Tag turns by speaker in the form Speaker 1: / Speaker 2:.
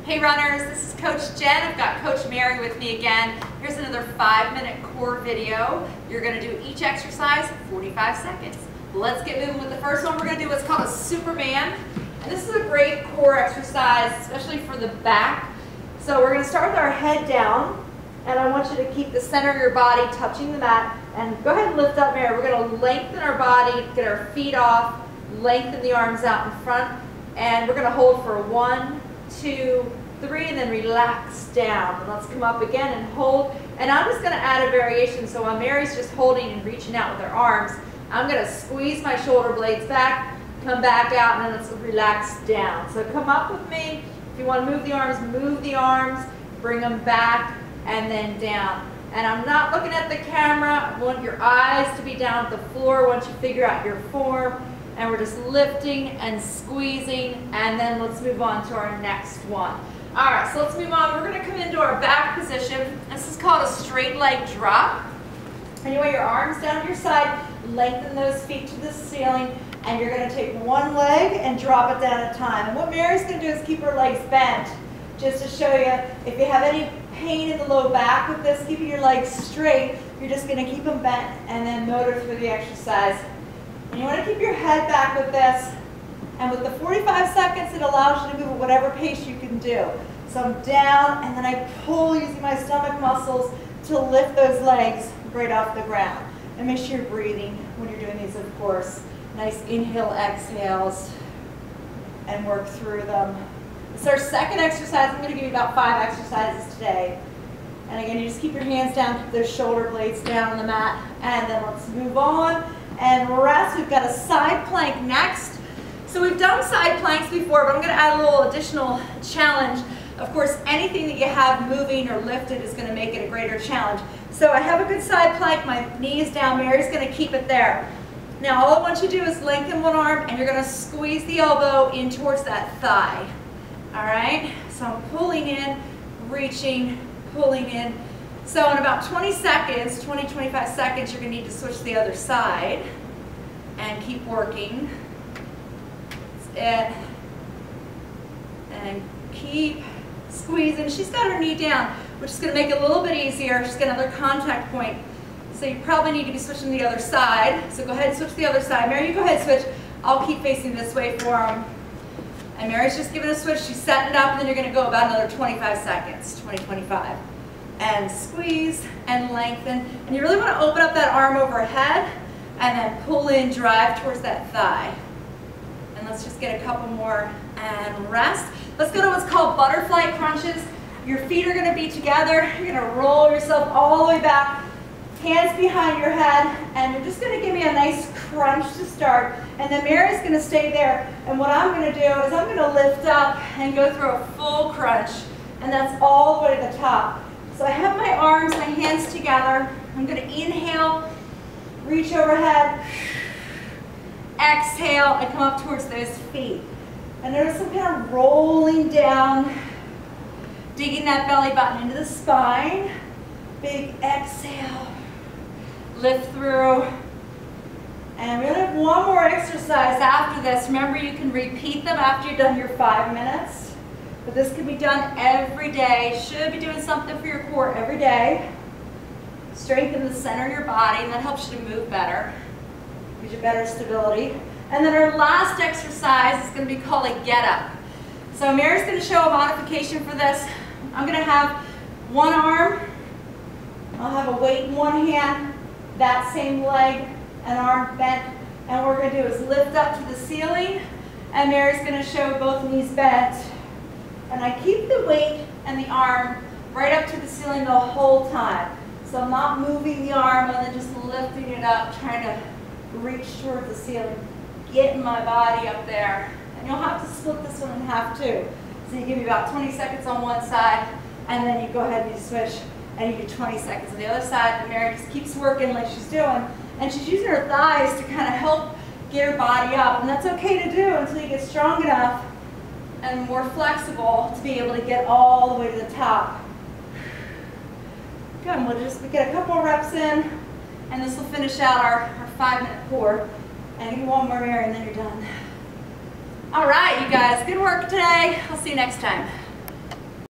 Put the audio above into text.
Speaker 1: Hey runners, this is Coach Jen. I've got Coach Mary with me again. Here's another 5-minute core video. You're going to do each exercise 45 seconds. Let's get moving with the first one. We're going to do what's called a Superman. And this is a great core exercise, especially for the back. So we're going to start with our head down. And I want you to keep the center of your body touching the mat. And go ahead and lift up, Mary. We're going to lengthen our body, get our feet off, lengthen the arms out in front. And we're going to hold for 1, 2, 3, and then relax down. And let's come up again and hold. And I'm just going to add a variation. So while Mary's just holding and reaching out with her arms, I'm going to squeeze my shoulder blades back, come back out, and then let's relax down. So come up with me. If you want to move the arms, bring them back, and then down. And I'm not looking at the camera. I want your eyes to be down at the floor once you figure out your form. And we're just lifting and squeezing, and then let's move on to our next one. All right, so let's move on. We're going to come into our back position. This is called a straight leg drop. And you want your arms down to your side, lengthen those feet to the ceiling, and you're going to take one leg and drop it down at a time. And what Mary's going to do is keep her legs bent, just to show you if you have any pain in the low back with this, keeping your legs straight, you're just going to keep them bent and then motor through the exercise. And you want to keep your head back with this. And with the 45 seconds, it allows you to move at whatever pace you can do. So I'm down, and then I pull using my stomach muscles to lift those legs right off the ground. And make sure you're breathing when you're doing these, of course. Nice inhale, exhales, and work through them. This is our second exercise. I'm going to give you about 5 exercises today. And again, you just keep your hands down, keep those shoulder blades down on the mat. And then let's move on and rest. We've got a side plank next. So we've done side planks before, but I'm going to add a little additional challenge. Of course, anything that you have moving or lifted is going to make it a greater challenge. So I have a good side plank. My knee is down. Mary's going to keep it there. Now, all I want you to do is lengthen one arm, and you're going to squeeze the elbow in towards that thigh. All right? So I'm pulling in, reaching, pulling in. So in about 20 seconds, 20-25 seconds, you're going to need to switch to the other side and keep working. That's it. And keep squeezing. She's got her knee down, which is going to make it a little bit easier. She's got another contact point. So you probably need to be switching to the other side. So go ahead and switch to the other side. Mary, you go ahead and switch. I'll keep facing this way for them. And Mary's just giving a switch. She's setting it up, and then you're going to go about another 25 seconds, 20-25. And squeeze and lengthen. And you really want to open up that arm overhead and then pull in, drive towards that thigh. And let's just get a couple more and rest. Let's go to what's called butterfly crunches. Your feet are going to be together. You're going to roll yourself all the way back, hands behind your head, and you're just going to give me a nice crunch to start. And then Mary's going to stay there. And what I'm going to do is I'm going to lift up and go through a full crunch. And that's all the way to the top. So I have my arms, my hands together. I'm going to inhale, reach overhead, exhale, and come up towards those feet. And notice I'm kind of rolling down, digging that belly button into the spine. Big exhale, lift through. And we're going to have one more exercise after this. Remember, you can repeat them after you've done your 5 minutes. But this can be done every day. Should be doing something for your core every day. Strengthen the center of your body, and that helps you to move better. Gives you better stability. And then our last exercise is going to be called a get up. So Mary's going to show a modification for this. I'm going to have one arm. I'll have a weight in one hand, that same leg, an arm bent. And what we're going to do is lift up to the ceiling. And Mary's going to show both knees bent. And I keep the weight and the arm right up to the ceiling the whole time. So I'm not moving the arm and then just lifting it up, trying to reach towards the ceiling, getting my body up there. And you'll have to split this one in half too. So you give me about 20 seconds on one side, and then you go ahead and you switch, and you do 20 seconds on the other side. And Mary just keeps working like she's doing. And she's using her thighs to kind of help get her body up. And that's okay to do until you get strong enough and more flexible to be able to get all the way to the top. Good, and we'll just get a couple more reps in, and this will finish out our 5-minute core. And give me one more, Mary, and then you're done. All right, you guys, good work today. I'll see you next time.